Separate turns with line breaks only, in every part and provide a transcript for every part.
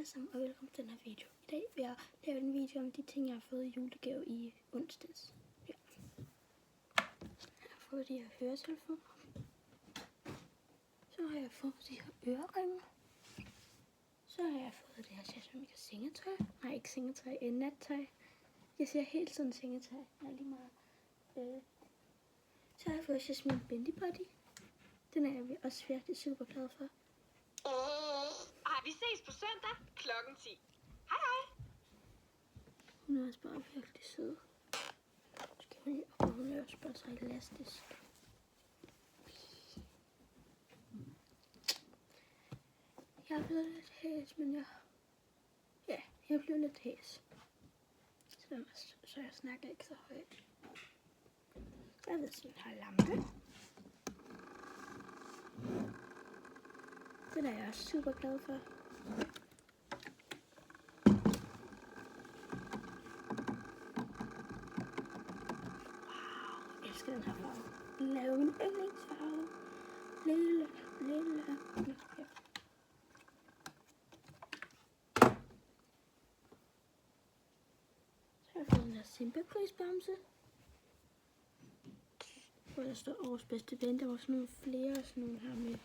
alle sammen, og velkommen til den her video. I dag vil jeg lave en video om de ting, jeg har fået i julegave i onsdags. Ja. Jeg har fået de her høretelefoner. Så har jeg fået de her øreringe. Så har jeg fået det her Jasmine sengetøj. Nej, ikke sengetøj, nattøj. Jeg siger hele tiden sengetøj. Jeg er lige meget. Så har jeg fået Jasmine Bendy Body. Den er jeg også virkelig super glad for.
Vi ses på søndag klokken 10. Hej hej.
Hun er også bare virkelig sød. Skal hun lige op, og hun er også bare så elastisk. Jeg er blevet lidt hæs, men jeg blev lidt hæs. Så jeg snakker ikke så højt. Jeg ved sådan her lampe. Den er jeg også super glad for. Wow, jeg elsker den her farve. Den er jo min yndlingsfarve. Lille. Ja. Så har jeg fået den her Simba-prisbamse. Hvor der står årets bedste ven. Der var sådan nogle flere sådan nogle her med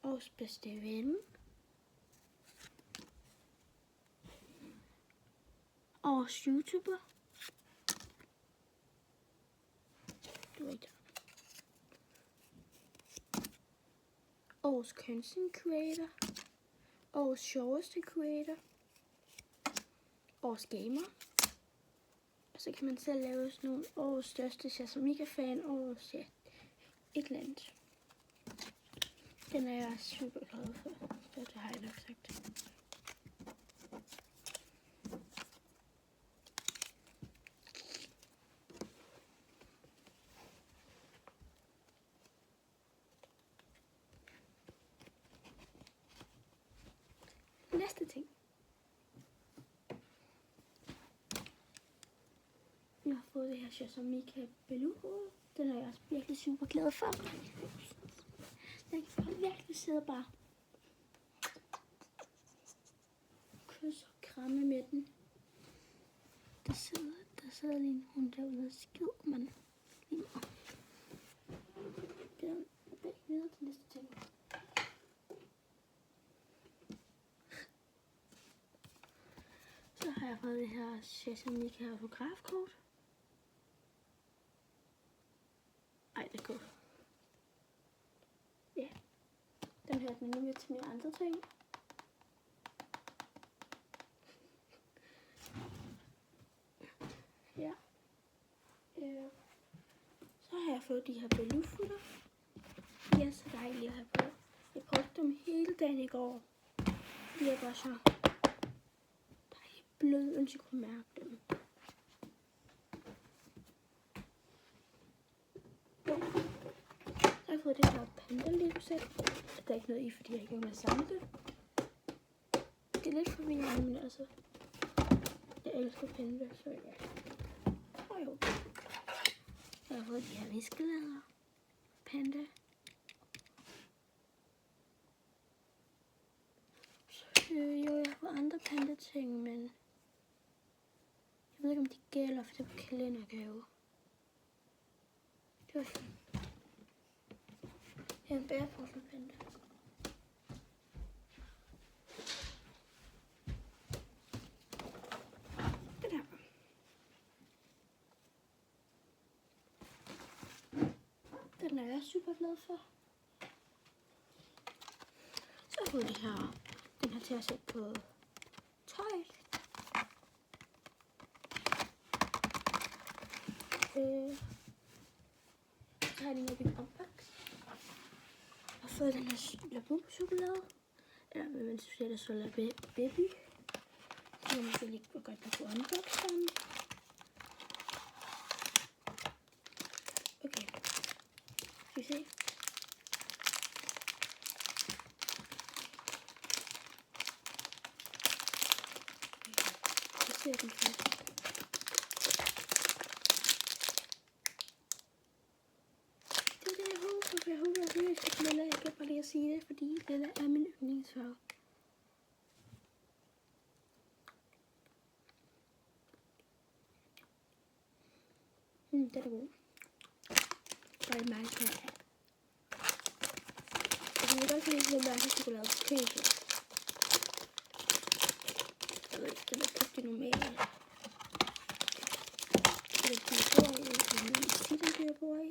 årets bedste ven. Årets YouTuber. Du ved. Årets content creator. Årets sjoveste creator. Årets gamer. Og så kan man selv lave sådan nogle årets største Jasmine-fan. Årets et eller andet. Den er jeg super glad for. Det har jeg nok sagt. Næste ting. Jeg har fået det her Jasmine Beluhoved. Den er jeg også virkelig super glad for. Den kan virkelig sidde bare kysse og kramme med den. Der sidder lige en hund derude og skider, man. Lige meget. Det er videre til næste ting. Så har jeg fået det her Jasmine autografkort. Ej, det er godt. Ja. Den hørte mig nu med til mine andre ting. Ja. Så har jeg fået de her belufutter. De er så dejlige at have på. Jeg brugte dem hele dagen i går. De er bare så dejligt bløde, uden jeg kunne mærke dem. Jeg har fået det her panda-lego-sæt. Der er ikke noget i, fordi jeg ikke er med at samle det. Det er lidt forvirrende, men altså, jeg elsker panda, så ja. Og jo. Jeg har fået de her viskelader. Panda. Jo, jeg har fået andre panda-ting, men jeg ved ikke, om de gælder, for det var kalendergave. Det var fint. Jeg er en bærepostepanda. Den her. Den er jeg super glad for. Så har jeg fået den her til at sætte på tøjet. Så har jeg den her Big Unbox. Jeg har fået den her Labu-chokolade. Eller hvad man siger, der så baby. Så man måske lige gå godt på unboxen. Okay. Skal vi se? Jeg ser den først. Jeg håber, at jeg kan bare lige at sige det, fordi det er min yndlingsfarve. Den er god. Og det er meget smag af. Jeg kan godt lide lidt mærke chokolade på køse. Jeg ved ikke, den er købt i normalt. Det er pigebord i, og den sitter pigebord i.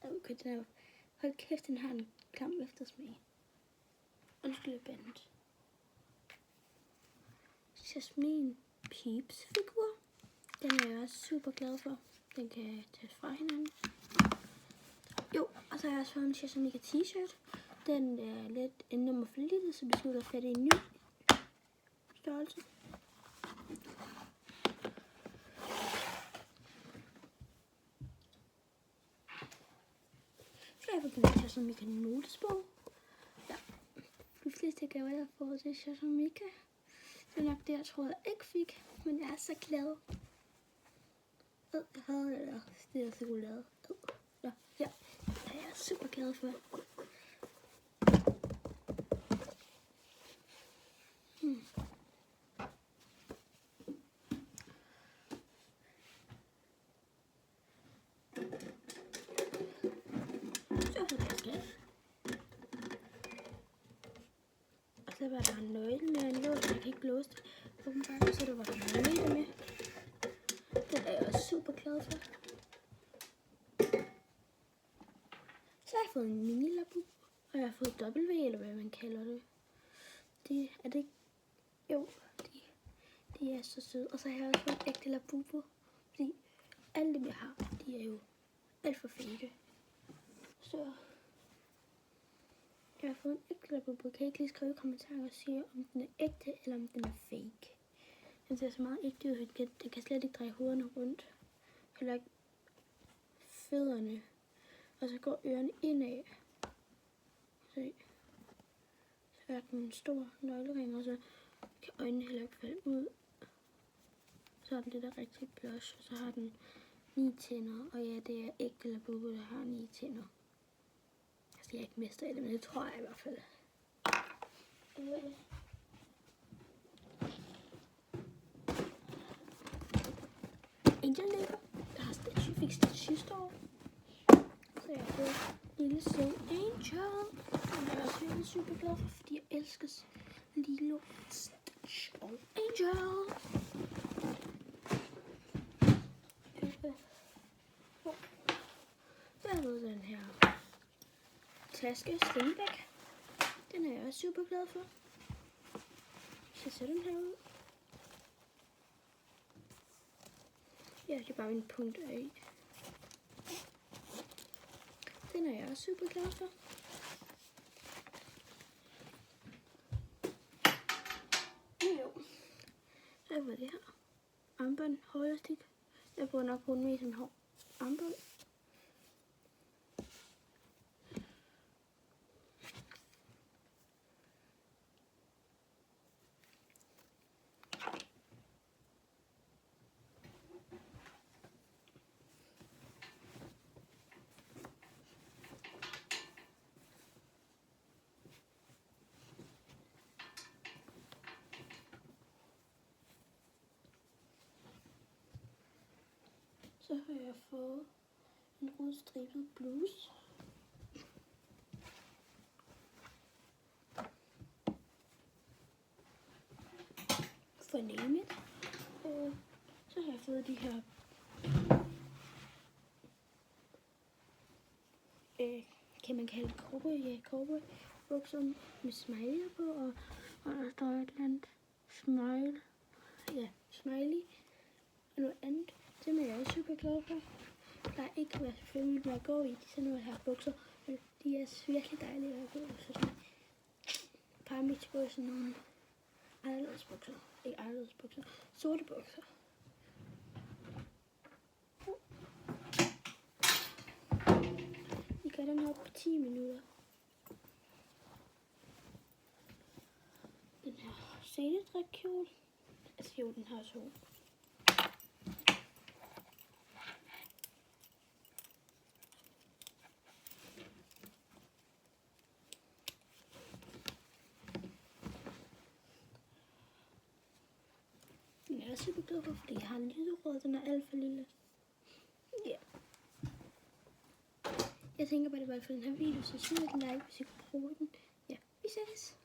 Okay, den er... Hold kæft, den har en klam eftersmag. Undskyld, jeg bandt. Jasmin Peeps figur. Den er jeg også super glad for. Den kan tage fra hinanden. Jo, og så har jeg også fået en Jasmika t-shirt. Den er lidt en nummer for lille, så vi skal fat i en ny størrelse. Så har jeg fået en Jasmika notesbog. Ja, de fleste gaver, jeg har fået til Jasmika. Det er nok det, jeg troede, jeg ikke fik, men jeg er så glad. Jeg havde det der chokolade. Ja, det er jeg super glad for. Så får jeg skat. Og så var der en nøgle med en lås, jeg kan ikke låse det. Åbenbart, så der var der en nøgle med. Den er jeg også super glad for. Så har jeg fået en mini-labu, og jeg har fået W, eller hvad man kalder det. Det er det ikke? Jo, de er så søde. Og så har jeg også fået en ægte labubu, fordi alle dem jeg har, de er jo alt for fake. Så jeg har fået en ægte labubu. Kan I ikke lige skrive i kommentarer og sige, om den er ægte, eller om den er fake? Den ser så meget ægte ud, den kan slet ikke dreje hovederne rundt. Heller ikke fødderne. Og så går ørerne indad. Se. Så er den en stor nøglering, og så kan øjnene heller ikke falde ud. Så har den det der rigtig blush, og så har den 9 tænder. Og ja, det er ægte labubu, der har 9 tænder. Altså, jeg er ikke mester i det, men det tror jeg i hvert fald. Angel Lego. Jeg har fik statue sidste år. Så jeg har fået lille sød Angel. Den er jeg også virkelig super glad for, fordi jeg elsker Lilo, Stitch og Angel. Så har jeg fået den her taske, Slingback. Den er jeg også super glad for. Så ser den her ud. Ja, det er bare min punkter i. Den er jeg også super glad for. Jo. Så var det her. Armbånd, hårlastik. Jeg bruger nok bruge den mest som hår. Armbånd. Så har jeg fået en rødstribet bluse. For name it. Så har jeg fået de her kan man kalde det cowboy bukser med smiley på, og der står et eller andet smiley og noget andet. Det er jeg super glad for. Der er ikke været følge med at gå i sådan nogle her bukser, men de er virkelig dejlige at gå i. Så de peger mig til at gå i sådan nogle anderledes bukser. Ikke anderledes bukser, sorte bukser. Vi gør den her på 10 minutter. Den her seletrækkjole. Altså jo, den har så. Den er jeg super glad for, fordi jeg har en lyserød, den er alt for lille. Ja. Yeah. Jeg tænker bare, det var for den her video, så smid den like, hvis I kunne bruge den. Ja, vi ses.